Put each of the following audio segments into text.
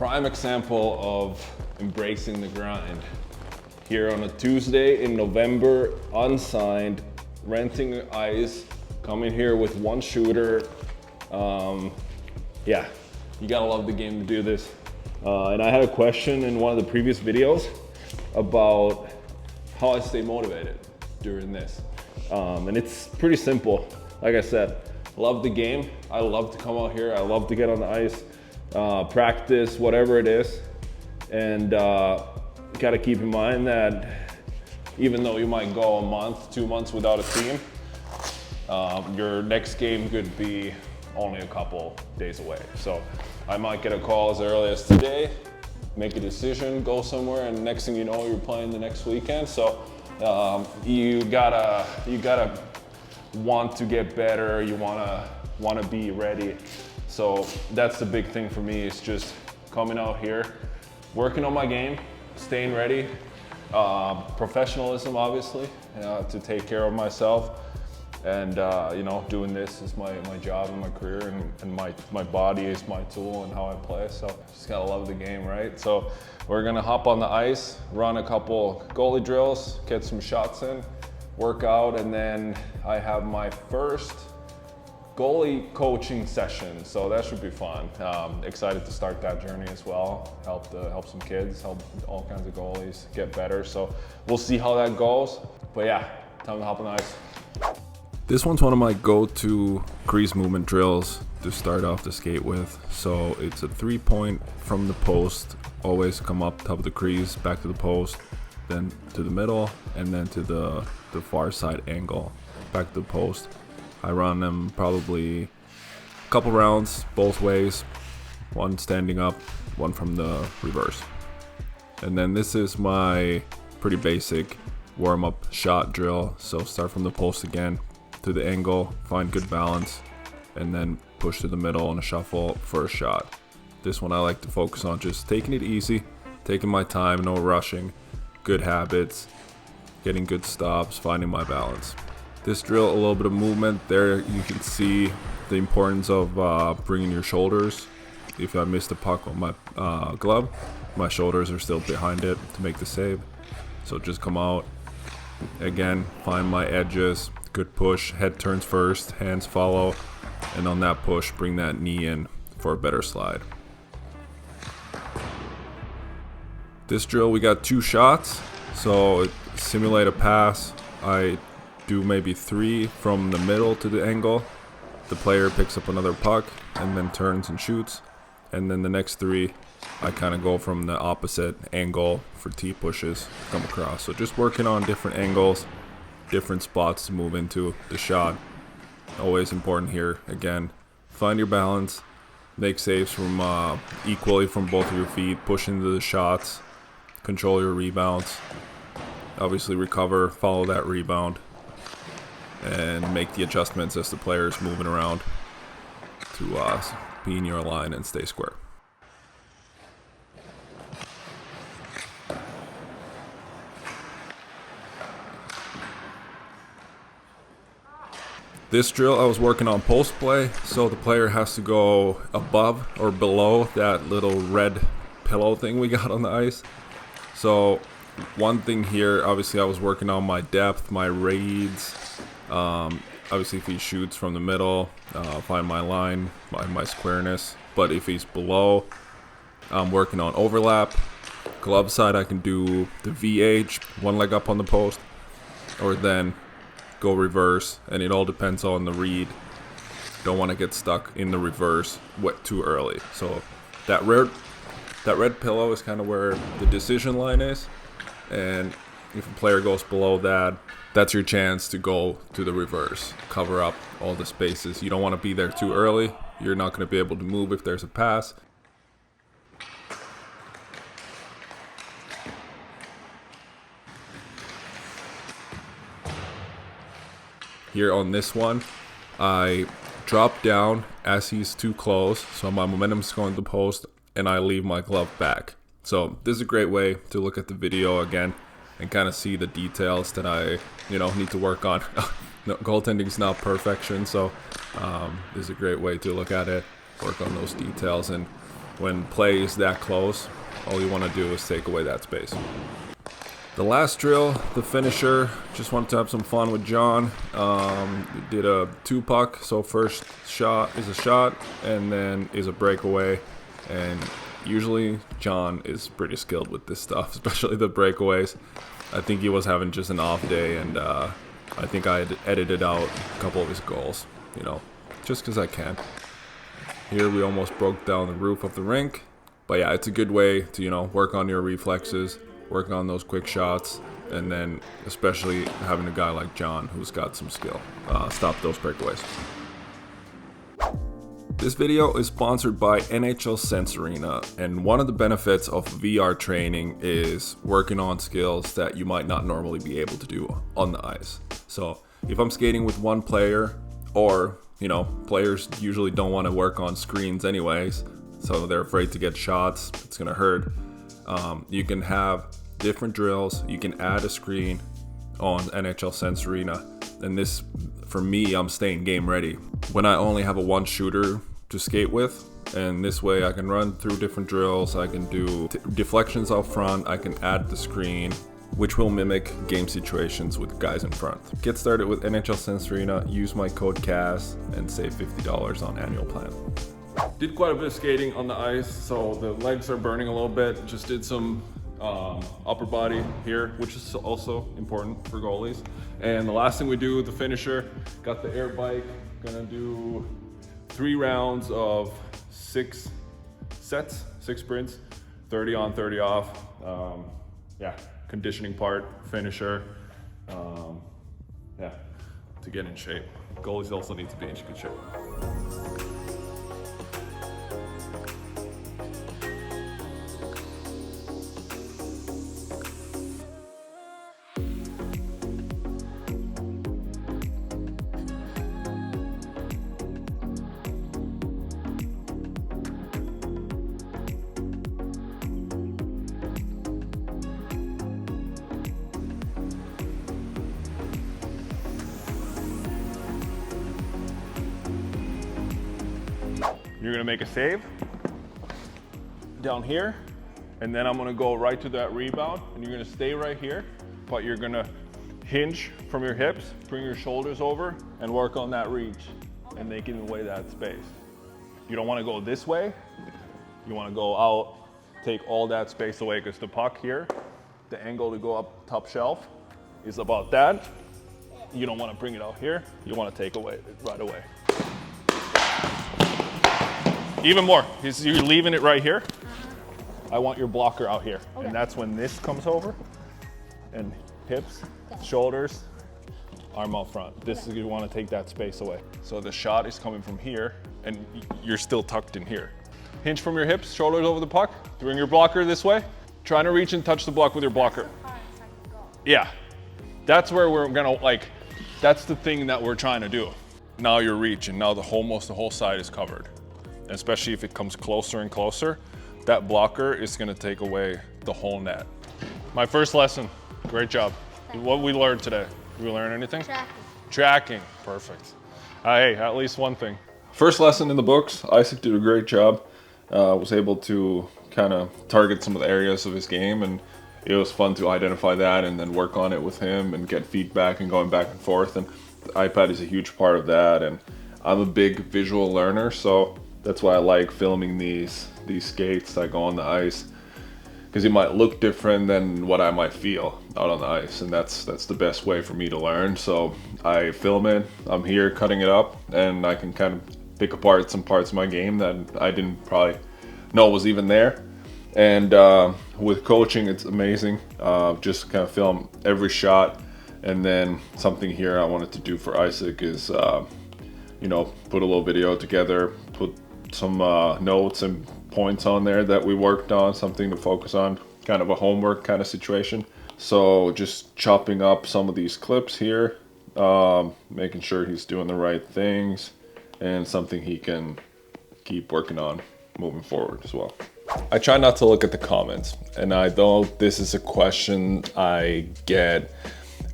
prime example of embracing the grind. Here on a Tuesday in November, unsigned, renting ice, coming here with one shooter. Yeah, you gotta love the game to do this. And I had a question in one of the previous videos about how I stay motivated during this. And it's pretty simple. Like I said, love the game. I love to come out here. I love to get on the ice, practice, whatever it is. And gotta keep in mind that even though you might go a month, 2 months without a team, your next game could be only a couple days away. So I might get a call as early as today, make a decision, go somewhere, and next thing you know, you're playing the next weekend. So you gotta want to get better. You wanna be ready. So that's the big thing for me, is just coming out here, working on my game, staying ready, professionalism obviously, to take care of myself. And you know, doing this is my job and my career, and my body is my tool and how I play. So just gotta love the game, right? So we're gonna hop on the ice, run a couple goalie drills, get some shots in, work out, and then I have my first goalie coaching session. So that should be fun. Excited to start that journey as well. Help some kids, help all kinds of goalies get better. So we'll see how that goes. But yeah, time to hop on the ice. This one's one of my go-to crease movement drills to start off the skate with. So it's a 3-point from the post, always come up top of the crease, back to the post, then to the middle, and then to the far side angle, back to the post. I run them probably a couple rounds both ways, one standing up, one from the reverse. And then this is my pretty basic warm-up shot drill. So start from the post again, to the angle, find good balance, and then push to the middle on a shuffle for a shot. This one I like to focus on just taking it easy, taking my time, no rushing, good habits, getting good stops, finding my balance. This drill, a little bit of movement. There you can see the importance of bringing your shoulders. If I missed the puck on my glove, my shoulders are still behind it to make the save. So just come out, again, find my edges, good push, head turns first, hands follow, and on that push, bring that knee in for a better slide. This drill, we got 2 shots, so simulate a pass. I do maybe 3 from the middle to the angle. The player picks up another puck and then turns and shoots. And then the next 3, I kind of go from the opposite angle for T pushes, come across. So just working on different angles, different spots to move into the shot. Always important here, again, find your balance, make saves from equally from both of your feet, push into the shots, control your rebounds, obviously recover, follow that rebound, and make the adjustments as the player is moving around to be in your line and stay square. This drill I was working on post play, so the player has to go above or below that little red pillow thing we got on the ice. So one thing here, obviously I was working on my depth, my reads. Obviously if he shoots from the middle, find my line, my squareness. But if he's below, I'm working on overlap. Glove side I can do the VH, one leg up on the post, or then go reverse, and it all depends on the read. Don't want to get stuck in the reverse too early. So that red pillow is kind of where the decision line is, and if a player goes below that, that's your chance to go to the reverse, cover up all the spaces. You don't want to be there too early. You're not going to be able to move if there's a pass. Here on this one, I drop down as he's too close, so my momentum's going to post, and I leave my glove back. So this is a great way to look at the video again and kind of see the details that I need to work on. No, goaltending is not perfection, so this is a great way to look at it, work on those details, and when play is that close, all you want to do is take away that space. The last drill, the finisher, just wanted to have some fun with John. Did a 2-puck, so first shot is a shot and then is a breakaway. And usually John is pretty skilled with this stuff, especially the breakaways. I think he was having just an off day, and I think I had edited out a couple of his goals, you know, just because I can. Here we almost broke down the roof of the rink. But yeah, it's a good way to, you know, work on your reflexes, work on those quick shots, and then especially having a guy like John who's got some skill, stop those breakaways. This video is sponsored by NHL Sense Arena, and one of the benefits of VR training is working on skills that you might not normally be able to do on the ice. So if I'm skating with one player, or, you know, players usually don't want to work on screens anyways, so they're afraid to get shots, it's gonna hurt. You can have different drills, you can add a screen on NHL Sense Arena, and this, for me, I'm staying game ready when I only have a one shooter to skate with, and this way I can run through different drills, I can do deflections out front, I can add the screen, which will mimic game situations with guys in front. Get started with NHL Sense Arena, use my code CAS, and save $50 on annual plan. Did quite a bit of skating on the ice, so the legs are burning a little bit. Just did some upper body here, which is also important for goalies. And the last thing we do, the finisher, got the air bike, gonna do 3 rounds of 6 sets, 6 sprints, 30 on, 30 off. Yeah, conditioning part, finisher, yeah, to get in shape. Goalies also need to be in good shape. You're gonna make a save down here, and then I'm gonna go right to that rebound, and you're gonna stay right here, but you're gonna hinge from your hips, bring your shoulders over, and work on that reach, and making away that space. You don't wanna go this way, you wanna go out, take all that space away, because the puck here, the angle to go up top shelf is about that. You don't wanna bring it out here, you wanna take away right away. Even more, you're leaving it right here. I want your blocker out here. Okay. And that's when this comes over, and hips, shoulders, arm out front. This is, you want to take that space away. So the shot is coming from here, and you're still tucked in here. Hinge from your hips, shoulders over the puck. Bring your blocker this way. Trying to reach and touch the block with your blocker. Yeah, that's where we're gonna, like, that's the thing that we're trying to do. Now you're reaching, now almost the whole side is covered. Especially if it comes closer and closer, that blocker is gonna take away the whole net. My first lesson, great job. What we learned today? Did we learn anything? Tracking. Tracking, perfect. Hey, at least one thing. First lesson in the books, Isaac did a great job. Was able to kind of target some of the areas of his game, and it was fun to identify that and then work on it with him and get feedback and going back and forth. And the iPad is a huge part of that, and I'm a big visual learner, so that's why I like filming these skates that go on the ice, because it might look different than what I might feel out on the ice, and that's the best way for me to learn. So I film it, I'm here cutting it up, and I can kind of pick apart some parts of my game that I didn't probably know was even there. And with coaching, it's amazing. Just kind of film every shot, and then something here I wanted to do for Isaac is you know, put a little video together, put some notes and points on there that we worked on, something to focus on, kind of a homework kind of situation. So just chopping up some of these clips here, making sure he's doing the right things, and something he can keep working on moving forward as well. I try not to look at the comments, and I know this is a question I get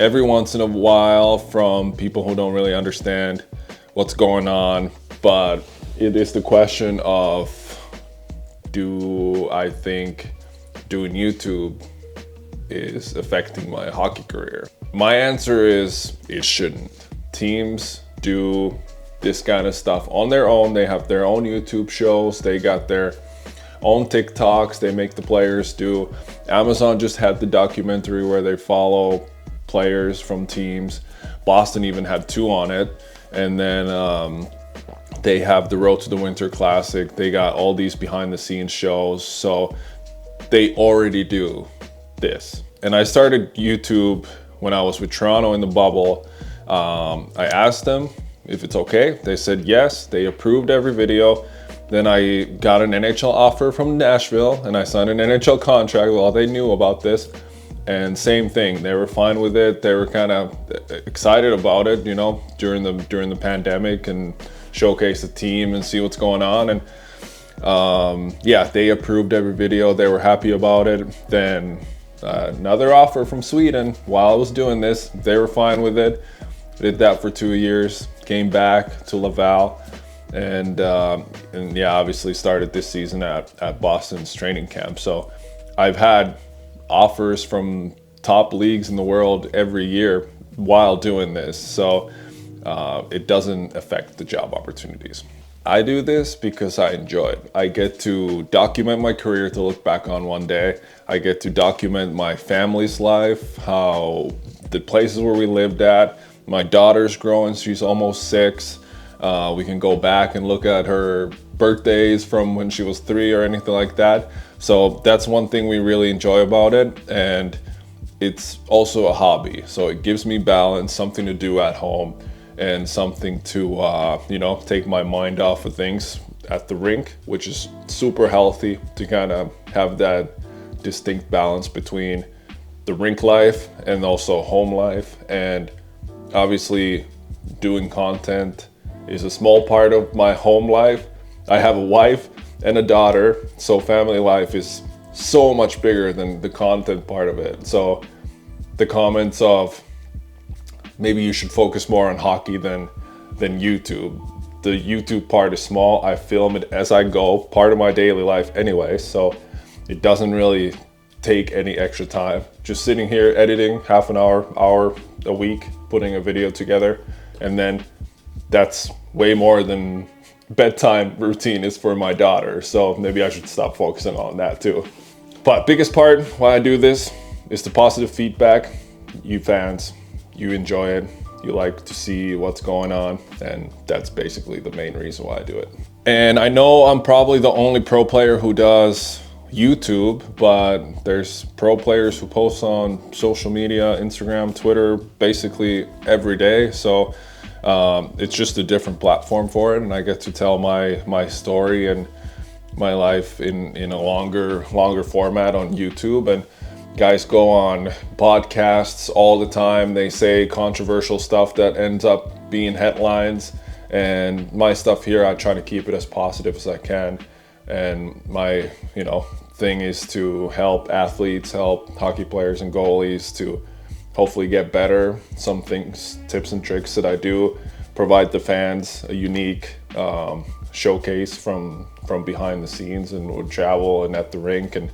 every once in a while from people who don't really understand what's going on, but it is the question of do I think doing YouTube is affecting my hockey career? My answer is it shouldn't. Teams do this kind of stuff on their own. They have their own YouTube shows. They got their own TikToks they make the players do. Amazon just had the documentary where they follow players from teams. Boston even had 2 on it. And then they have the Road to the Winter Classic. They got all these behind the scenes shows. So they already do this. And I started YouTube when I was with Toronto in the bubble. I asked them if it's okay. They said yes. They approved every video. Then I got an NHL offer from Nashville and I signed an NHL contract while they knew about this. And same thing, they were fine with it. They were kind of excited about it, you know, during the pandemic, and showcase the team and see what's going on. And yeah, they approved every video. They were happy about it. Then another offer from Sweden while I was doing this, they were fine with it. Did that for 2 years, came back to Laval, and yeah, obviously started this season at Boston's training camp. So I've had offers from top leagues in the world every year while doing this. So it doesn't affect the job opportunities. I do this because I enjoy it. I get to document my career to look back on one day. I get to document my family's life, how the places where we lived at. My daughter's growing, she's almost 6. We can go back and look at her birthdays from when she was 3 or anything like that. So that's one thing we really enjoy about it. And it's also a hobby. So it gives me balance, something to do at home, and something to, you know, take my mind off of things at the rink, which is super healthy to kind of have that distinct balance between the rink life and also home life. And obviously doing content is a small part of my home life. I have a wife and a daughter, so family life is so much bigger than the content part of it. So the comments of maybe you should focus more on hockey than YouTube. The YouTube part is small. I film it as I go, part of my daily life anyway, so it doesn't really take any extra time. Just sitting here editing half an hour a week, putting a video together, and then that's way more than bedtime routine is for my daughter. So maybe I should stop focusing on that too. But biggest part why I do this is the positive feedback. You fans, you enjoy it. You like to see what's going on, and that's basically the main reason why I do it. And I know I'm probably the only pro player who does YouTube, but there's pro players who post on social media, Instagram, Twitter, basically every day. So it's just a different platform for it, and I get to tell my story and my life in a longer format on YouTube. And guys go on podcasts all the time. They say controversial stuff that ends up being headlines, and my stuff here, I try to keep it as positive as I can. And my, you know, thing is to help athletes, help hockey players and goalies to hopefully get better. Some things, tips and tricks that I do, provide the fans a unique showcase from behind the scenes, and would travel and at the rink, and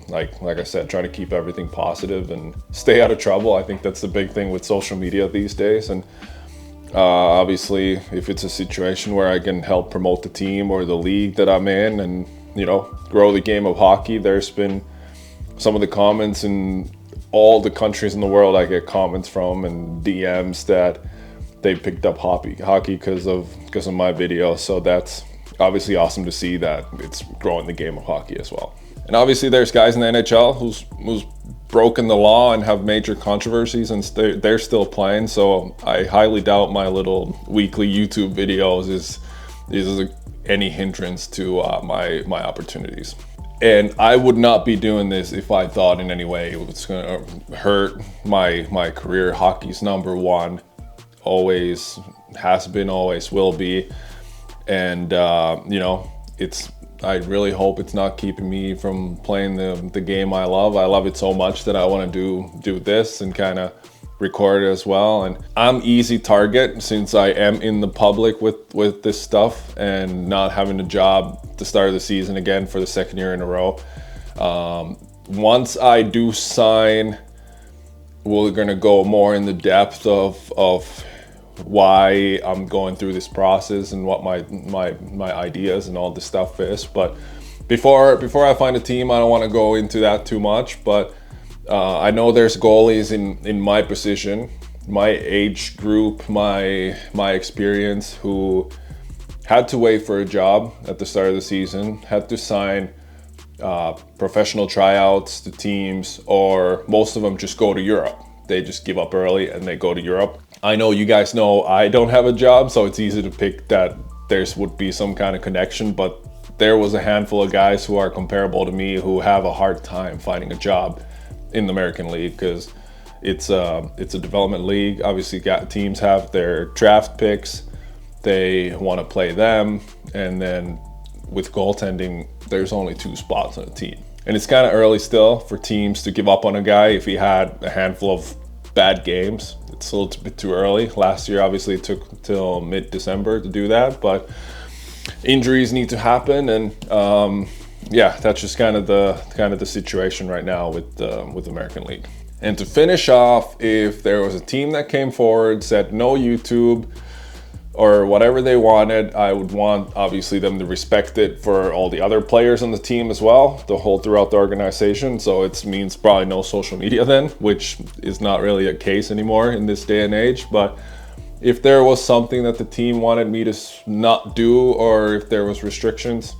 like I said, trying to keep everything positive and stay out of trouble. I think that's the big thing with social media these days. And obviously, if it's a situation where I can help promote the team or the league that I'm in, and, you know, grow the game of hockey, there's been some of the comments in all the countries in the world I get comments from, and DMs that they picked up hockey because of my video. So that's obviously awesome to see that it's growing the game of hockey as well. And obviously there's guys in the NHL who's broken the law and have major controversies, and they're still playing. So I highly doubt my little weekly YouTube videos is any hindrance to my opportunities. And I would not be doing this if I thought in any way it was gonna hurt my career. Hockey's number one, always has been, always will be. And you know, I really hope it's not keeping me from playing the game I love. I love it so much that I want to do this and kind of record it as well. And I'm easy target since I am in the public with this stuff and not having a job at the start of the season again for the second year in a row. Once I do sign, we're gonna go more in the depth of why I'm going through this process and what my ideas and all this stuff is. But before I find a team, I don't want to go into that too much. But I know there's goalies in my position, my age group, my experience, who had to wait for a job at the start of the season, had to sign professional tryouts to teams, or most of them just go to Europe. They just give up early and they go to Europe. I know you guys know I don't have a job, so it's easy to pick that there's would be some kind of connection, but there was a handful of guys who are comparable to me who have a hard time finding a job in the American League, because it's a development league. Obviously, teams have their draft picks, they want to play them, and then with goaltending, there's only 2 spots on a team. And it's kind of early still for teams to give up on a guy if he had a handful of bad games. It's a little bit too early. Last year, obviously, it took till mid-December to do that, but injuries need to happen, and yeah, that's just kind of the situation right now with American League. And to finish off, if there was a team that came forward, said no YouTube or whatever they wanted, I would want obviously them to respect it for all the other players on the team as well, throughout the organization. So it means probably no social media then, which is not really a case anymore in this day and age. But if there was something that the team wanted me to not do, or if there was restrictions,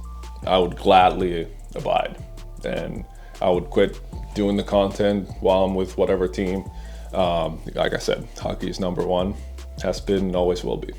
I would gladly abide, and I would quit doing the content while I'm with whatever team. Like I said, hockey is number one, has been and always will be.